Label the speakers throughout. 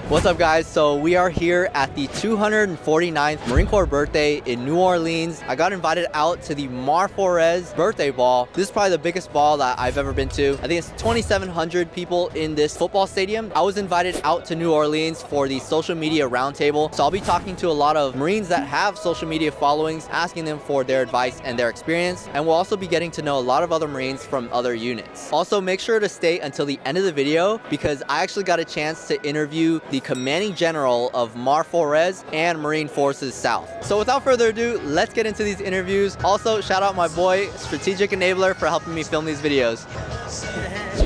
Speaker 1: What's up, guys? So we are here at the 249th Marine Corps birthday in New Orleans. I got invited out to the Mar Flores birthday ball. This is probably the biggest ball that I've ever been to. I think it's 2,700 people in this football stadium. I was invited out to New Orleans for the social media roundtable. So I'll be talking to a lot of Marines that have social media followings, asking them for their advice and their experience. And we'll also be getting to know a lot of other Marines from other units. Also, make sure to stay until the end of the video because I actually got a chance to interview the Commanding General of Mar Flores and Marine Forces South. So without further ado, let's get into these interviews. Also, shout out my boy, Strategic Enabler, for helping me film these videos.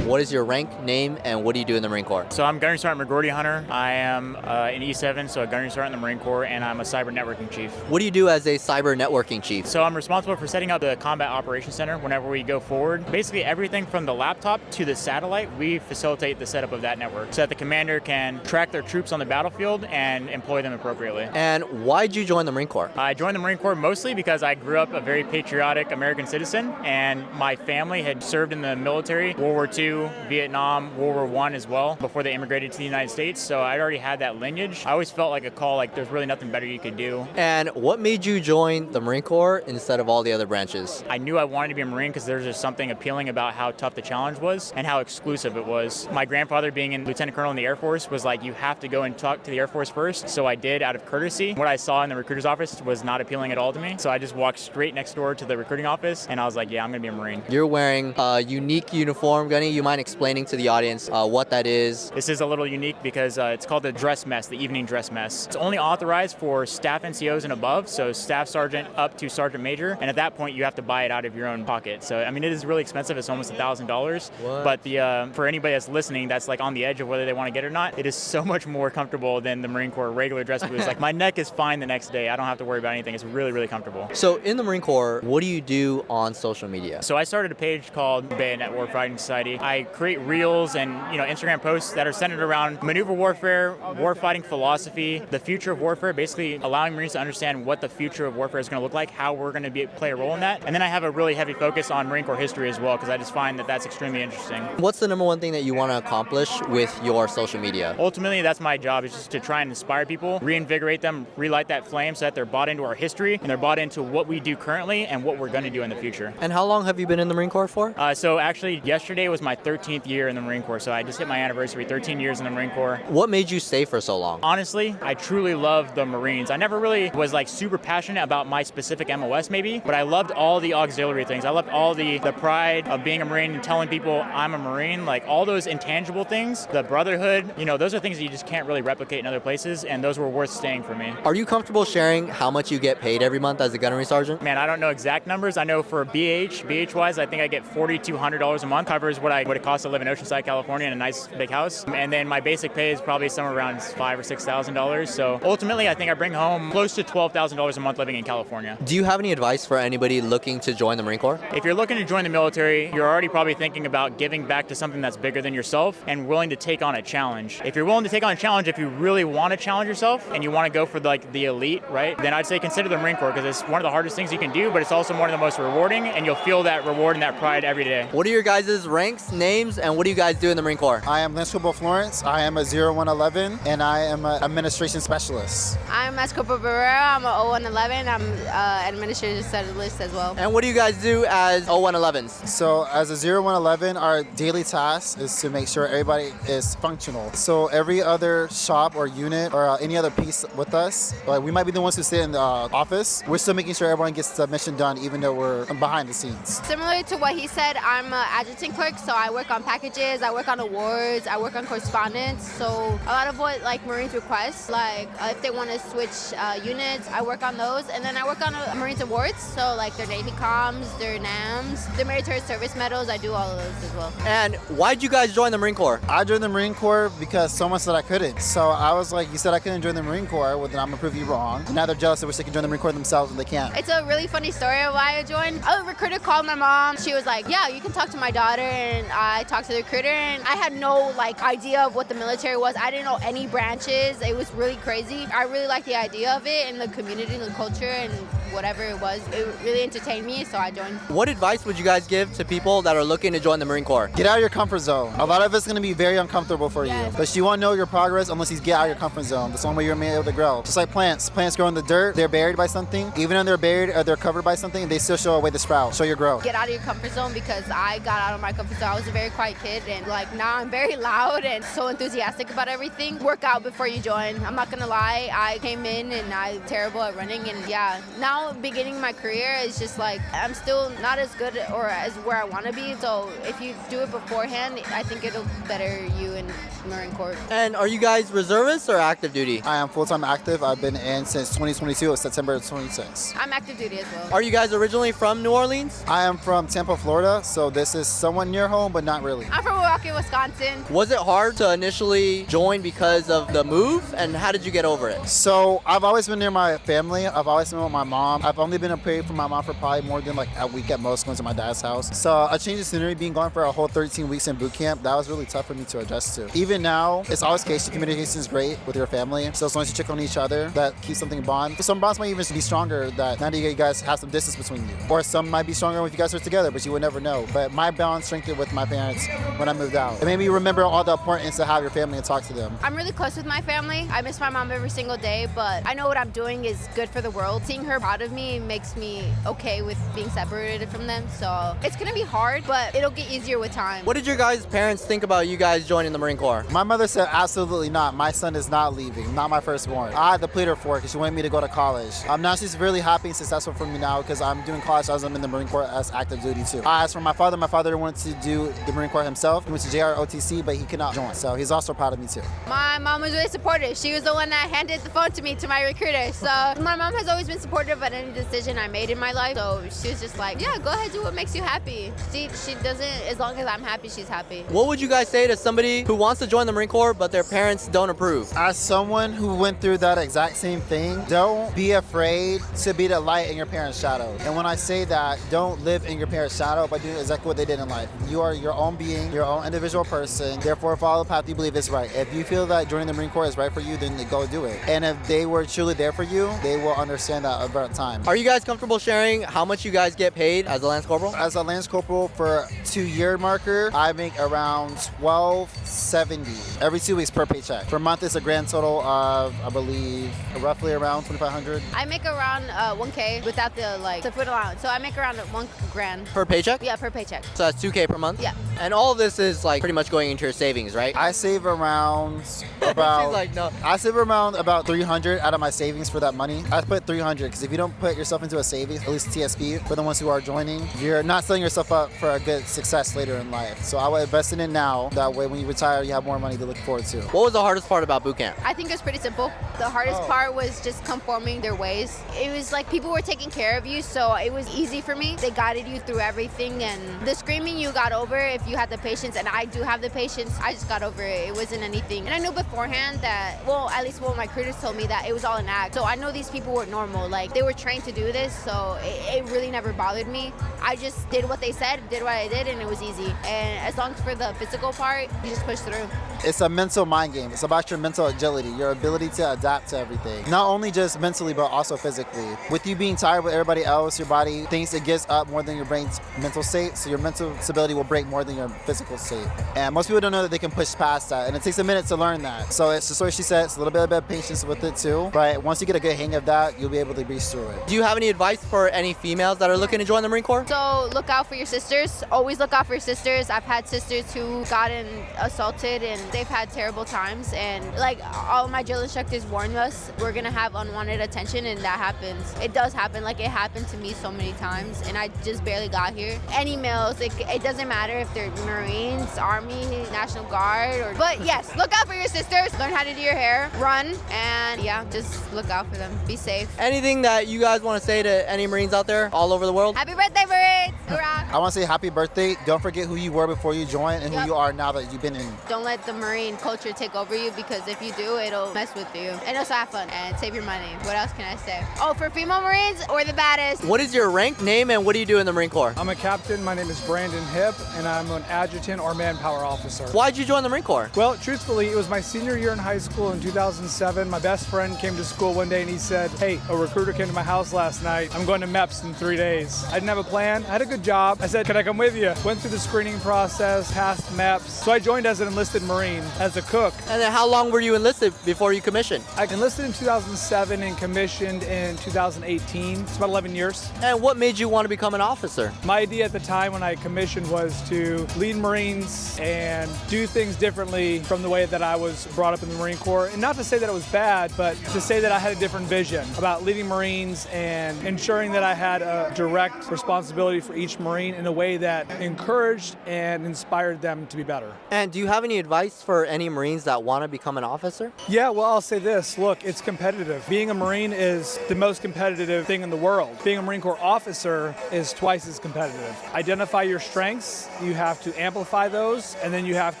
Speaker 1: What is your rank, name, and what do you do in the Marine Corps?
Speaker 2: So I'm Gunnery Sergeant McGrorty-Hunter. I am an E7, so a Gunnery Sergeant in the Marine Corps, and I'm a Cyber Networking Chief.
Speaker 1: What do you do as a Cyber Networking Chief?
Speaker 2: So I'm responsible for setting up the Combat Operations Center whenever we go forward. Basically everything from the laptop to the satellite, we facilitate the setup of that network so that the commander can track their troops on the battlefield and employ them appropriately.
Speaker 1: And why'd you join the Marine Corps?
Speaker 2: I joined the Marine Corps mostly because I grew up a very patriotic American citizen, and my family had served in the military, World War II, Vietnam, World War I as well, before they immigrated to the United States. So I already had that lineage. I always felt like a call, like there's really nothing better you could do.
Speaker 1: And what made you join the Marine Corps instead of all the other branches?
Speaker 2: I knew I wanted to be a Marine because there's just something appealing about how tough the challenge was and how exclusive it was. My grandfather, being a lieutenant colonel in the Air Force, was like, you have to go and talk to the Air Force first. So I did, out of courtesy. What I saw in the recruiter's office was not appealing at all to me. So I just walked straight next door to the recruiting office and I was like, yeah, I'm gonna be a Marine.
Speaker 1: You're wearing a unique uniform, Gunny. You mind explaining to the audience what that is?
Speaker 2: This is a little unique because it's called the dress mess, the evening dress mess. It's only authorized for staff NCOs and above, so staff sergeant up to sergeant major, and at that point you have to buy it out of your own pocket. So I mean, it is really expensive. It's almost $1,000. But for anybody that's listening that's like on the edge of whether they want to get it or not, it is so much more comfortable than the Marine Corps regular dress blues. Like my neck is fine the next day. I don't have to worry about anything. It's really, really comfortable.
Speaker 1: So in the Marine Corps, what do you do on social media?
Speaker 2: So I started a page called Bayonet Warfighting Society. I create reels and Instagram posts that are centered around maneuver warfare, warfighting philosophy, the future of warfare, basically allowing Marines to understand what the future of warfare is going to look like, how we're going to play a role in that. And then I have a really heavy focus on Marine Corps history as well because I just find that that's extremely interesting.
Speaker 1: What's the number one thing that you want to accomplish with your social media?
Speaker 2: Ultimately, that's my job, is just to try and inspire people, reinvigorate them, relight that flame so that they're bought into our history and they're bought into what we do currently and what we're going to do in the future.
Speaker 1: And how long have you been in the Marine Corps for?
Speaker 2: So actually, yesterday was my 13th year in the Marine Corps, so I just hit my anniversary, 13 years in the Marine Corps.
Speaker 1: What made you stay for so long?
Speaker 2: Honestly, I truly love the Marines. I never really was like super passionate about my specific MOS maybe, but I loved all the auxiliary things. I loved all the pride of being a Marine and telling people I'm a Marine, like all those intangible things, the brotherhood, those are things that you just can't really replicate in other places, and those were worth staying for me.
Speaker 1: Are you comfortable sharing how much you get paid every month as a gunnery sergeant?
Speaker 2: Man, I don't know exact numbers. I know for BH wise, I think I get $4,200 a month, covers what it costs to live in Oceanside, California in a nice big house. And then my basic pay is probably somewhere around $5,000 or $6,000. So ultimately, I think I bring home close to $12,000 a month living in California.
Speaker 1: Do you have any advice for anybody looking to join the Marine Corps?
Speaker 2: If you're looking to join the military, you're already probably thinking about giving back to something that's bigger than yourself and willing to take on a challenge. If you're willing to take on a challenge, if you really want to challenge yourself and you want to go for like the elite, right, then I'd say consider the Marine Corps because it's one of the hardest things you can do, but it's also one of the most rewarding, and you'll feel that reward and that pride every day.
Speaker 1: What are your guys' ranks, names, and what do you guys do in the Marine Corps?
Speaker 3: I am Lance Corporal Florence. I am a 0111, and I am an administration specialist.
Speaker 4: I'm Master Corporal Barrera. I'm a 0111. I'm administrative specialist as well.
Speaker 1: And what do you guys do as 0111s?
Speaker 3: So as a 0111, our daily task is to make sure everybody is functional. So every other shop or unit or any other piece with us, like we might be the ones who sit in the office, we're still making sure everyone gets the mission done even though we're behind the scenes.
Speaker 4: Similar to what he said, I'm an adjutant clerk, so I work on packages, I work on awards, I work on correspondence. So a lot of what like Marines request, like if they want to switch units, I work on those. And then I work on Marines awards, so like their Navy comms, their NAMs, their military service medals, I do all of those as well.
Speaker 1: And why'd you guys join the Marine Corps?
Speaker 3: I joined the Marine Corps because someone said I couldn't. So I was like, you said I couldn't join the Marine Corps, well then I'm gonna prove you wrong. And now they're jealous. They wish they could join the Marine Corps themselves and they can't.
Speaker 4: It's a really funny story of why I joined. A recruiter called my mom. She was like, yeah, you can talk to my daughter and and I talked to the recruiter, and I had no like idea of what the military was. I didn't know any branches. It was really crazy. I really liked the idea of it and the community and the culture and whatever it was. It really entertained me, so I joined.
Speaker 1: What advice would you guys give to people that are looking to join the Marine Corps?
Speaker 3: Get out of your comfort zone. A lot of it's going to be very uncomfortable for
Speaker 4: Yes.
Speaker 3: you, but you won't know your progress unless you get out of your comfort zone. That's the only way you're going to be able to grow. Just like plants. Plants grow in the dirt. They're buried by something. Even when they're buried or they're covered by something, they still show a way to sprout, show your growth.
Speaker 4: Get out of your comfort zone, because I got out of my comfort zone. I was a very quiet kid, and like now I'm very loud and so enthusiastic about everything. Work out before you join. I'm not gonna lie, I came in and I'm terrible at running, and yeah, now beginning my career is just like I'm still not as good or as where I want to be. So if you do it beforehand, I think it'll better you in Marine Corps.
Speaker 1: And are you guys reservists or active duty?
Speaker 3: I am full-time active. I've been in since 2022, September 26.
Speaker 4: I'm active duty as well.
Speaker 1: Are you guys originally from New Orleans?
Speaker 3: I am from Tampa, Florida, so this is somewhat near home, but not really.
Speaker 4: I'm from Milwaukee, Wisconsin.
Speaker 1: Was it hard to initially join because of the move, and how did you get over it?
Speaker 3: So I've always been near my family. I've always been with my mom. I've only been away from my mom for probably more than like a week at most, going to my dad's house. So a change of scenery, being gone for a whole 13 weeks in boot camp, that was really tough for me to adjust to. Even now, it's always case communication is great with your family. So as long as you check on each other, that keeps something bond. Some bonds might even be stronger that now that you guys have some distance between you. Or some might be stronger if you guys are together, but you would never know. But my bond strengthened with my parents when I moved out. It made me remember all the importance to have your family and talk to them.
Speaker 4: I'm really close with my family. I miss my mom every single day, but I know what I'm doing is good for the world. Seeing her proud of me makes me okay with being separated from them. So it's gonna be hard, but it'll get easier with time.
Speaker 1: What did your guys' parents think about you guys joining the Marine Corps?
Speaker 3: My mother said absolutely not. My son is not leaving. Not my firstborn. I had to plead her for it because she wanted me to go to college. Now she's really happy and successful for me now because I'm doing college as I'm in the Marine Corps as active duty too. As for my father wanted to do the Marine Corps himself. He went to JROTC, but he could not join. So he's also proud of me too.
Speaker 4: My mom was really supportive. She was the one that handed the phone to me, to my recruiter. So my mom has always been supportive at any decision I made in my life. So she was just like, yeah, go ahead, do what makes you happy. She doesn't, as long as I'm happy, she's happy.
Speaker 1: What would you guys say to somebody who wants to join the Marine Corps but their parents don't approve?
Speaker 3: As someone who went through that exact same thing, don't be afraid to be the light in your parents' shadow. And when I say that, don't live in your parents' shadow by doing exactly what they did in life. You are your own being, your own individual person. Therefore, follow the path you believe is right. If you feel that joining the Marine Corps is right for you, then go do it. And if they were truly there for you, they will understand that over time.
Speaker 1: Are you guys comfortable sharing how much you guys get paid as a Lance Corporal?
Speaker 3: As a Lance Corporal for 2-year marker, I make around $12.70 every 2 weeks per paycheck. Per month, it's a grand total of, I believe, roughly around $2,500.
Speaker 4: I make around 1K without the food allowance. So I make around $1 grand.
Speaker 1: Per paycheck?
Speaker 4: Yeah, per paycheck.
Speaker 1: So that's $2K per month?
Speaker 4: Yeah.
Speaker 1: And all of this is like pretty much going into your savings, right?
Speaker 3: I save around
Speaker 1: She's
Speaker 3: about
Speaker 1: like, no.
Speaker 3: I save around about $300 out of my savings for that money. I put $300 because if you don't put yourself into a savings, at least TSP, for the ones who are joining, you're not setting yourself up for a good success later in life. So I would invest in it now. That way, when you retire, you have more money to look forward to.
Speaker 1: What was the hardest part about boot camp?
Speaker 4: I think it's pretty simple. The hardest part was just conforming their ways. It was like people were taking care of you, so it was easy for me. They guided you through everything, and the screaming you got over if you had the patience, and I do have the patience. I just got over it. It wasn't anything. And I knew beforehand that, well, at least what my recruiters told me, that it was all an act. So I know these people were normal. Like, they were trained to do this, so it really never bothered me. I just did what they said, did what I did, and it was easy. And as long as for the physical part, you just push through.
Speaker 3: It's a mental mind game. It's about your mental agility, your ability to adapt to everything. Not only just mentally, but also physically. With you being tired with everybody else, your body thinks it gets up more than your brain's mental state, so your mental stability will break more than your physical state. And most people don't know that they can push past that, and it takes a minute to learn that. So it's just what she said, it's a little bit of patience with it too, but once you get a good hang of that, you'll be able to breeze through it.
Speaker 1: Do you have any advice for any females that are looking to join the Marine Corps?
Speaker 4: So look out for your sisters. Always look out for your sisters. I've had sisters who gotten assaulted and they've had terrible times, and like all my drill instructors warned us, we're gonna have unwanted attention, and that happens. It does happen. Like, it happened to me so many times, and I just barely got here. Any males, it doesn't matter if they're Marines, Army, National Guard, but yes, look out for your sisters. Learn how to do your hair, run, and yeah, just look out for them. Be safe.
Speaker 1: Anything that you guys want to say to any Marines out there all over the world?
Speaker 4: Happy birthday, Marines! Hoorah!
Speaker 3: I want to say happy birthday. Don't forget who you were before you joined and who you are now that you've been in.
Speaker 4: Don't let let the Marine culture take over you, because if you do, it'll mess with you. And also have fun and save your money. What else can I say? Oh, for female Marines, we're the baddest.
Speaker 1: What is your rank, name, and what do you do in the Marine Corps?
Speaker 5: I'm a captain. My name is Hipp, and I'm an adjutant or manpower officer.
Speaker 1: Why'd you join the Marine Corps?
Speaker 5: Well, truthfully, it was my senior year in high school in 2007. My best friend came to school one day and he said, hey, a recruiter came to my house last night. I'm going to MEPS in 3 days. I didn't have a plan. I had a good job. I said, can I come with you? Went through the screening process, passed MEPS. So I joined as an enlisted Marine, as a cook.
Speaker 1: And then how long were you enlisted before you commissioned?
Speaker 5: I enlisted in 2007 and commissioned in 2018. It's about 11 years.
Speaker 1: And what made you want to become an officer?
Speaker 5: My idea at the time when I commissioned was to lead Marines and do things differently from the way that I was brought up in the Marine Corps. And not to say that it was bad, but to say that I had a different vision about leading Marines and ensuring that I had a direct responsibility for each Marine in a way that encouraged and inspired them to be better.
Speaker 1: And do you have any advice for any Marines that want to become an officer?
Speaker 5: Yeah, well, I'll say this. Look, it's competitive. Being a Marine is the most competitive thing in the world. Being a Marine Corps officer is twice as competitive. Identify your strengths, you have to amplify those, and then you have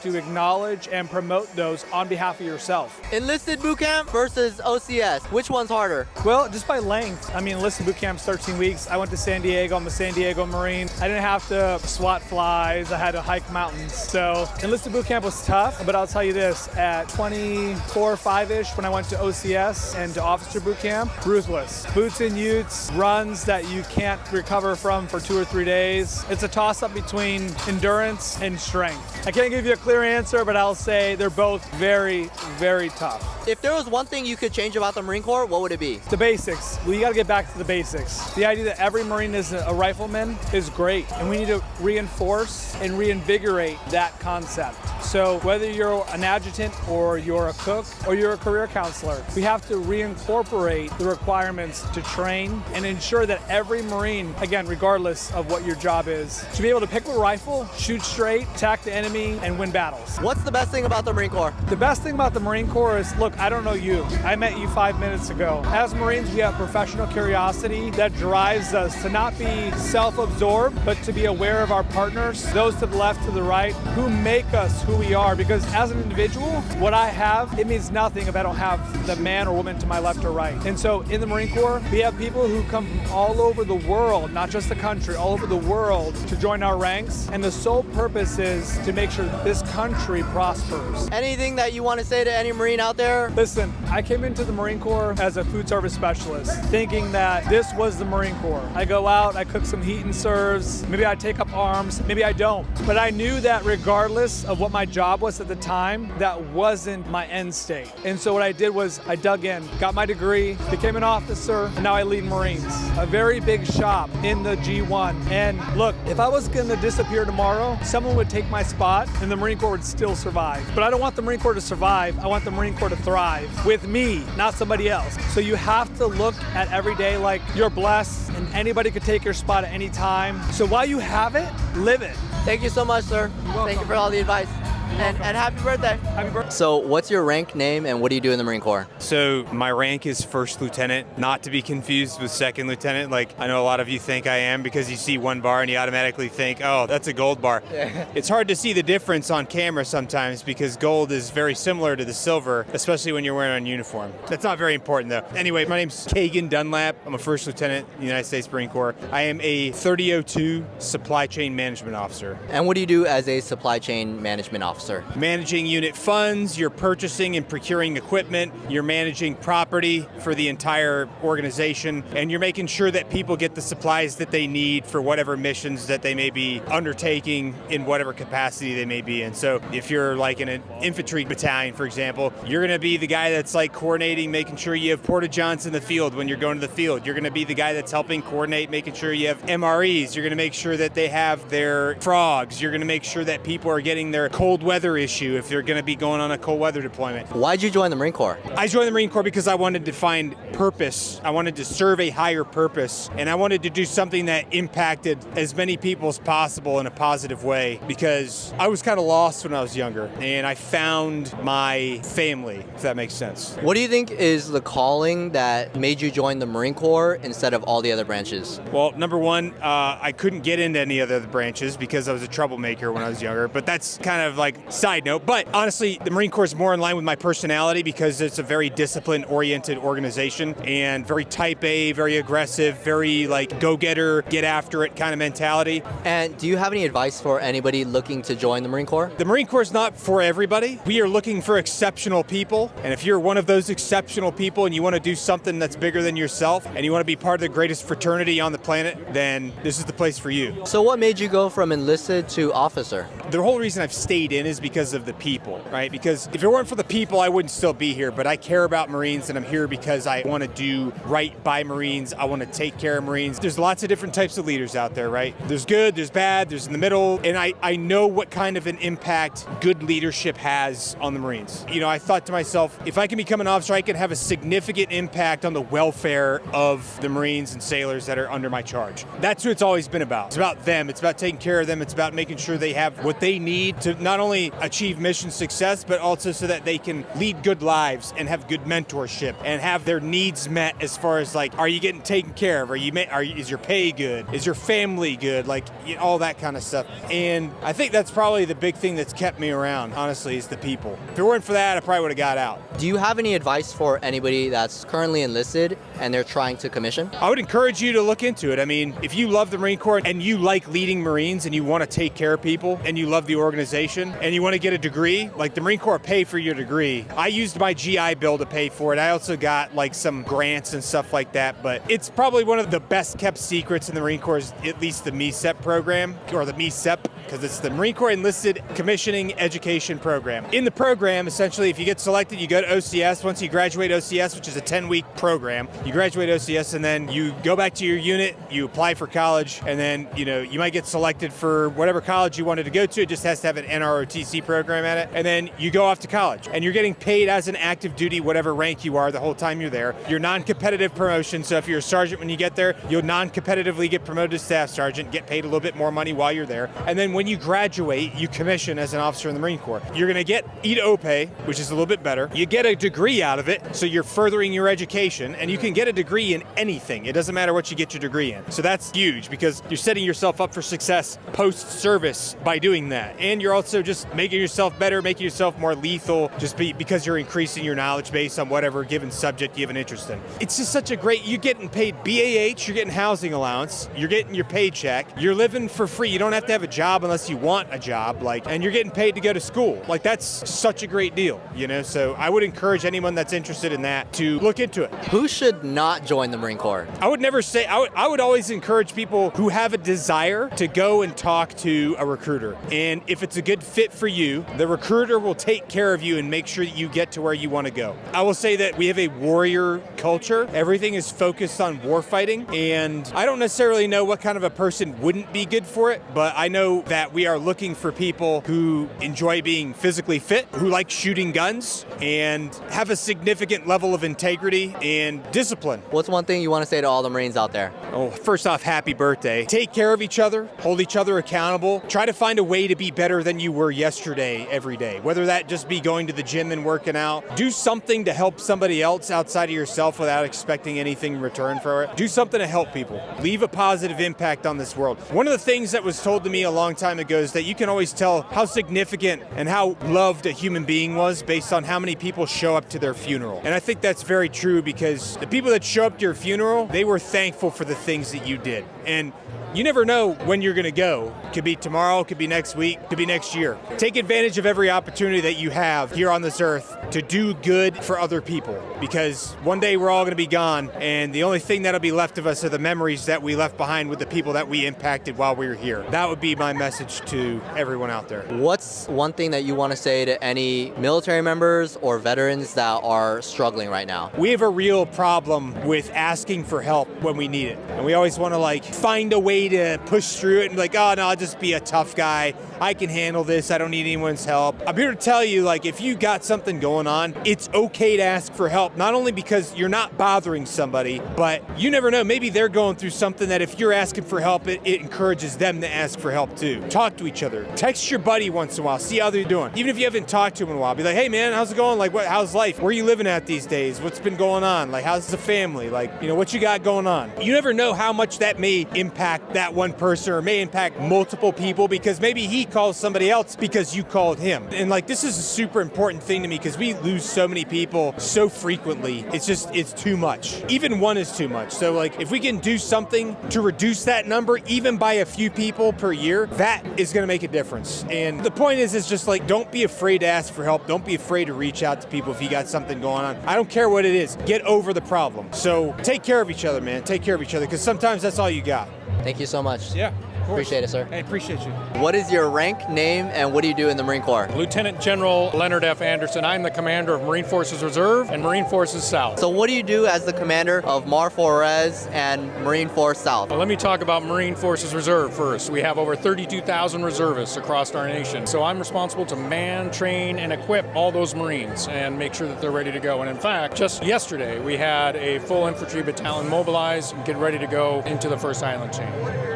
Speaker 5: to acknowledge and promote those on behalf of yourself.
Speaker 1: Enlisted boot camp versus OCS. Which one's harder?
Speaker 5: Well, just by length. I mean, enlisted boot camp's 13 weeks. I went to San Diego. I'm a San Diego Marine. I didn't have to swat flies. I had to hike mountains. So enlisted boot camp was tough, but I'll tell you this, at 24, 5-ish, when I went to OCS and to officer boot camp, ruthless. Boots and utes, runs that you can't recover from for 2 or 3 days. It's a toss-up between endurance and strength. I can't give you a clear answer, but I'll say they're both very, very tough.
Speaker 1: If there was one thing you could change about the Marine Corps, what would it be?
Speaker 5: The basics. Well, you got to get back to the basics. The idea that every Marine is a rifleman is great, and we need to reinforce and reinvigorate that concept. So whether you're an adjutant or you're a cook or you're a career counselor, we have to reincorporate the requirements to train and ensure that every Marine, again, regardless of what your job is, should be able to pick up a rifle, shoot straight, attack the enemy, and win battles.
Speaker 1: What's the best thing about the Marine Corps?
Speaker 5: The best thing about the Marine Corps is, look, I don't know you. I met you 5 minutes ago. As Marines, we have professional curiosity that drives us to not be self-absorbed, but to be aware of our partners, those to the left, to the right, who make us who we are. Because as an individual, what I have, it means nothing if I don't have the man or woman to my left or right. And so in the Marine Corps, we have people who come from all over the world, not just the country, all over the world to join our ranks. And the sole purpose is to make sure that this country prospers.
Speaker 1: Anything that you want to say to any Marine out there?
Speaker 5: Listen, I came into the Marine Corps as a food service specialist, thinking that this was the Marine Corps. I go out, I cook some heat and serves, maybe I take up arms, maybe I don't. But I knew that regardless of what my job was at the time, that wasn't my end state. And so what I did was I dug in, got my degree, became an officer, and now I lead Marines. A very big shop in the G1. And look, if I was gonna disappear tomorrow, someone would take my spot and the Marine Corps would still survive. But I don't want the Marine Corps to survive, I want the Marine Corps to thrive with me, not somebody else. So you have to look at every day like you're blessed and anybody could take your spot at any time. So while you have it, live it.
Speaker 1: Thank you so much, sir. Thank you for all the advice. And happy birthday.
Speaker 5: Happy birthday.
Speaker 1: So what's your rank, name, and what do you do in the Marine Corps?
Speaker 6: So my rank is first lieutenant, not to be confused with second lieutenant. Like I know a lot of you think I am because you see one bar and you automatically think, oh, that's a gold bar. Yeah. It's hard to see the difference on camera sometimes because gold is very similar to the silver, especially when you're wearing a uniform. That's not very important though. Anyway, my name's Dunlap. I'm a first lieutenant in the United States Marine Corps. I am a 3002 supply chain management officer.
Speaker 1: And what do you do as a supply chain management officer?
Speaker 6: Managing unit funds, you're purchasing and procuring equipment, you're managing property for the entire organization, and you're making sure that people get the supplies that they need for whatever missions that they may be undertaking in whatever capacity they may be in. So if you're like in an infantry battalion, for example, you're going to be the guy that's like coordinating, making sure you have porta-johns in the field when you're going to the field. You're going to be the guy that's helping coordinate, making sure you have MREs. You're going to make sure that they have their frogs. You're going to make sure that people are getting their cold weather issue if they're going to be going on a cold weather deployment.
Speaker 1: Why'd you join the Marine Corps?
Speaker 6: I joined the Marine Corps because I wanted to find purpose. I wanted to serve a higher purpose, and I wanted to do something that impacted as many people as possible in a positive way, because I was kind of lost when I was younger, and I found my family, if that makes sense.
Speaker 1: What do you think is the calling that made you join the Marine Corps instead of all the other branches?
Speaker 6: Well, number one, I couldn't get into any other branches because I was a troublemaker when I was younger, but that's kind of like side note. But honestly, the Marine Corps is more in line with my personality because it's a very discipline-oriented organization and very type A, very aggressive, very like go-getter, get after it kind of mentality.
Speaker 1: And do you have any advice for anybody looking to join the Marine Corps?
Speaker 6: The Marine Corps is not for everybody. We are looking for exceptional people, and if you're one of those exceptional people and you want to do something that's bigger than yourself and you want to be part of the greatest fraternity on the planet, then this is the place for you.
Speaker 1: So what made you go from enlisted to officer?
Speaker 6: The whole reason I've stayed in is because of the people, right? Because if it weren't for the people, I wouldn't still be here, but I care about Marines and I'm here because I want to do right by Marines. I want to take care of Marines. There's lots of different types of leaders out there, right? There's good, there's bad, there's in the middle, and I know what kind of an impact good leadership has on the Marines. You know, I thought to myself, if I can become an officer, I can have a significant impact on the welfare of the Marines and sailors that are under my charge. That's what it's always been about. It's about them. It's about taking care of them. It's about making sure they have what they need to not only achieve mission success, but also so that they can lead good lives and have good mentorship and have their needs met as far as like, are you getting taken care of? Is your pay good? Is your family good? Like, you know, all that kind of stuff. And I think that's probably the big thing that's kept me around, honestly, is the people. If it weren't for that, I probably would have got out.
Speaker 1: Do you have any advice for anybody that's currently enlisted and they're trying to commission?
Speaker 6: I would encourage you to look into it. I mean, if you love the Marine Corps and you like leading Marines and you want to take care of people and you love the organization and you want to get a degree, like the Marine Corps pay for your degree. I used my GI Bill to pay for it. I also got like some grants and stuff like that, but it's probably one of the best kept secrets in the Marine Corps, is at least the MECEP program, or the MECEP, because it's the Marine Corps Enlisted Commissioning Education Program. In the program, essentially, if you get selected, you go to OCS. Once you graduate OCS, which is a 10-week program, you graduate OCS and then you go back to your unit, you apply for college, and then, you know, you might get selected for whatever college you wanted to go to. It just has to have an NROTC program at it. And then you go off to college and you're getting paid as an active duty, whatever rank you are the whole time you're there. You're non-competitive promotion. So if you're a sergeant when you get there, you'll non-competitively get promoted to staff sergeant, get paid a little bit more money while you're there. And then when you graduate, you commission as an officer in the Marine Corps. You're going to get EO pay, which is a little bit better. You get a degree out of it, so you're furthering your education, and you can get a degree in anything. It doesn't matter what you get your degree in. So that's huge because you're setting yourself up for success post-service by doing that. And you're also just making yourself better, making yourself more lethal, just because you're increasing your knowledge base on whatever given subject you have an interest in. It's just such a great, you're getting paid BAH, you're getting housing allowance, you're getting your paycheck, you're living for free. You don't have to have a job unless you want a job, and you're getting paid to go to school. Like, that's such a great deal, you know? So I would encourage anyone that's interested in that to look into it.
Speaker 1: Who should not join the Marine Corps?
Speaker 6: I would never say, I would always encourage people who have a desire to go and talk to a recruiter. And if it's a good fit for you, the recruiter will take care of you and make sure that you get to where you want to go. I will say that we have a warrior culture. Everything is focused on war fighting. And I don't necessarily know what kind of a person wouldn't be good for it, but I know that we are looking for people who enjoy being physically fit, who like shooting guns, and have a significant level of integrity and discipline.
Speaker 1: What's one thing you want to say to all the Marines out there?
Speaker 6: Oh, first off, happy birthday. Take care of each other, hold each other accountable, try to find a way to be better than you were yesterday every day, whether that just be going to the gym and working out. Do something to help somebody else outside of yourself without expecting anything in return for it. Do something to help people. Leave a positive impact on this world. One of the things that was told to me a long time ago is that you can always tell how significant and how loved a human being was based on how many people show up to their funeral. And I think that's very true, because the people that show up to your funeral, they were thankful for the things that you did. And you never know when you're going to go. Could be tomorrow, could be next week, could be next year. Take advantage of every opportunity that you have here on this earth to do good for other people, because one day we're all going to be gone, and the only thing that'll be left of us are the memories that we left behind with the people that we impacted while we were here. That would be my message to everyone out there.
Speaker 1: What's one thing that you want to say to any military members or veterans that are struggling right now?
Speaker 6: We have a real problem with asking for help when we need it. And we always want to find a way to push through it and be like, oh no, I'll just be a tough guy. I can handle this, I don't need anyone's help. I'm here to tell you, like, if you got something going on, it's okay to ask for help, not only because you're not bothering somebody, but you never know, maybe they're going through something that if you're asking for help, it encourages them to ask for help too. Talk to each other. Text your buddy once in a while, see how they're doing. Even if you haven't talked to him in a while, be like, hey man, how's it going? Like, how's life? Where are you living at these days? What's been going on? Like, how's the family? Like, you know, what you got going on? You never know how much that may impact that one person or may impact multiple people, because maybe he calls somebody else because you called him. And like, this is a super important thing to me because we lose so many people so frequently. It's too much. Even one is too much. So like, if we can do something to reduce that number, even by a few people per year, that is going to make a difference. And the point is just like, don't be afraid to ask for help. Don't be afraid to reach out to people if you got something going on. I don't care what it is. Get over the problem. So take care of each other, man. Take care of each other, because sometimes that's all you got.
Speaker 1: Thank you so much.
Speaker 6: Yeah.
Speaker 1: Appreciate it, sir.
Speaker 6: I appreciate you.
Speaker 1: What is your rank, name, and what do you do in the Marine Corps?
Speaker 7: Lieutenant General Leonard F. Anderson. I'm the commander of Marine Forces Reserve and Marine Forces South.
Speaker 1: So what do you do as the commander of Mar 4S and Marine Force South?
Speaker 7: Well, let me talk about Marine Forces Reserve first. We have over 32,000 reservists across our nation. So I'm responsible to man, train, and equip all those Marines and make sure that they're ready to go. And in fact, just yesterday, we had a full infantry battalion mobilize and get ready to go into the first island chain.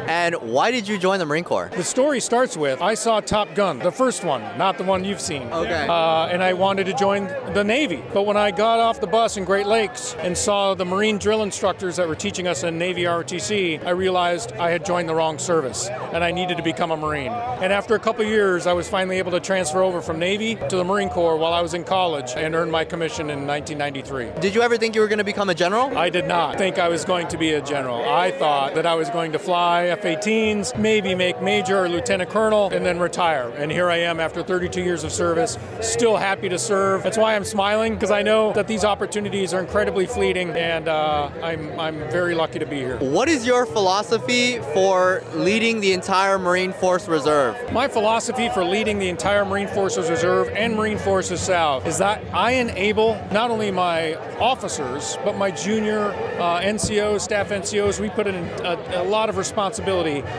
Speaker 1: And why did you join the Marine Corps?
Speaker 7: The story starts with, I saw Top Gun, the first one, not the one you've seen.
Speaker 1: Okay.
Speaker 7: And I wanted to join the Navy. But when I got off the bus in Great Lakes and saw the Marine drill instructors that were teaching us in Navy ROTC, I realized I had joined the wrong service and I needed to become a Marine. And after a couple of years, I was finally able to transfer over from Navy to the Marine Corps while I was in college and earned my commission in 1993.
Speaker 1: Did you ever think you were going to become a general?
Speaker 7: I did not think I was going to be a general. I thought that I was going to fly F-18s, maybe make major or lieutenant colonel, and then retire. And here I am after 32 years of service, still happy to serve. That's why I'm smiling, because I know that these opportunities are incredibly fleeting, and I'm very lucky to be here.
Speaker 1: What is your philosophy for leading the entire Marine Force Reserve?
Speaker 7: My philosophy for leading the entire Marine Forces Reserve and Marine Forces South is that I enable not only my officers, but my junior NCOs, staff NCOs. We put in a lot of responsibility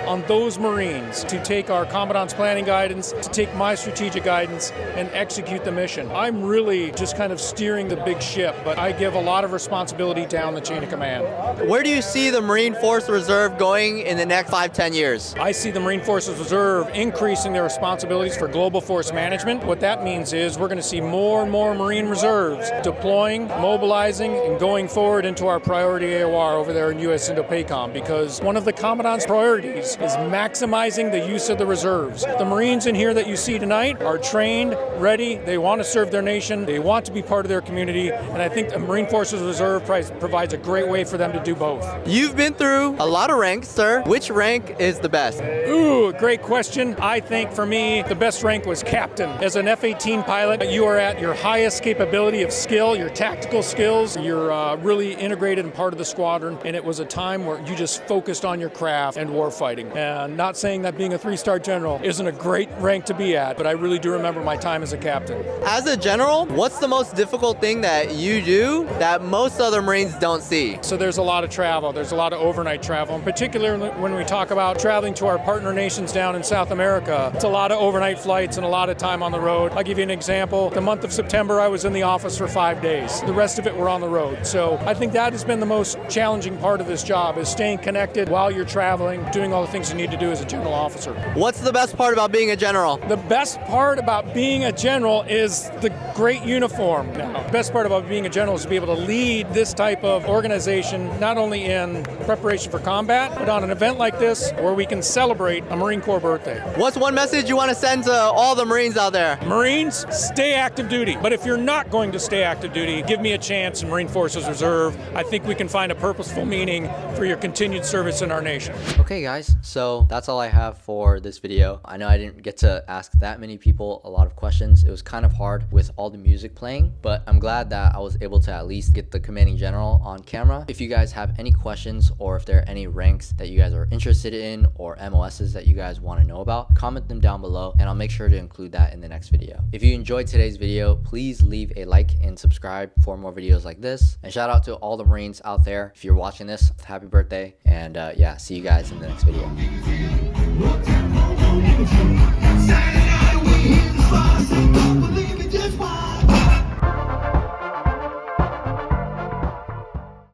Speaker 7: on those Marines to take our Commandant's planning guidance, to take my strategic guidance, and execute the mission. I'm really just kind of steering the big ship, but I give a lot of responsibility down the chain of command.
Speaker 1: Where do you see the Marine Force Reserve going in the next 5-10 years?
Speaker 7: I see the Marine Forces Reserve increasing their responsibilities for global force management. What that means is we're going to see more and more Marine reserves deploying, mobilizing, and going forward into our priority AOR over there in U.S. Indo-PACOM, because one of the Commandant's priorities is maximizing the use of the reserves. The Marines in here that you see tonight are trained, ready, they want to serve their nation, they want to be part of their community, and I think the Marine Forces Reserve provides a great way for them to do both.
Speaker 1: You've been through a lot of ranks, sir. Which rank is the best?
Speaker 7: Ooh, great question. I think for me, the best rank was captain. As an F-18 pilot, you are at your highest capability of skill, your tactical skills, you're really integrated and part of the squadron, and it was a time where you just focused on your craft and war fighting. And not saying that being a 3-star general isn't a great rank to be at, but I really do remember my time as a captain.
Speaker 1: As a general, what's the most difficult thing that you do that most other Marines don't see?
Speaker 7: So there's a lot of travel. There's a lot of overnight travel. In particular, when we talk about traveling to our partner nations down in South America, it's a lot of overnight flights and a lot of time on the road. I'll give you an example. The month of September, I was in the office for 5 days. The rest of it were on the road. So I think that has been the most challenging part of this job, is staying connected while you're traveling, doing all the things you need to do as a general officer.
Speaker 1: What's the best part about being a general?
Speaker 7: The best part about being a general is the great uniform. Now, the best part about being a general is to be able to lead this type of organization, not only in preparation for combat, but on an event like this where we can celebrate a Marine Corps birthday.
Speaker 1: What's one message you want to send to all the Marines out there?
Speaker 7: Marines, stay active duty. But if you're not going to stay active duty, give me a chance in Marine Forces Reserve. I think we can find a purposeful meaning for your continued service in our nation.
Speaker 1: Okay guys, so that's all I have for this video. I know I didn't get to ask that many people a lot of questions. It was kind of hard with all the music playing, but I'm glad that I was able to at least get the commanding general on camera. If you guys have any questions, or if there are any ranks that you guys are interested in, or MOSs that you guys want to know about, comment them down below and I'll make sure to include that in the next video. If you enjoyed today's video, please leave a like and subscribe for more videos like this. And shout out to all the Marines out there. If you're watching this, happy birthday, and yeah, see you guys in the next video.
Speaker 8: Saturday night we hit the spots. Don't believe it, just watch.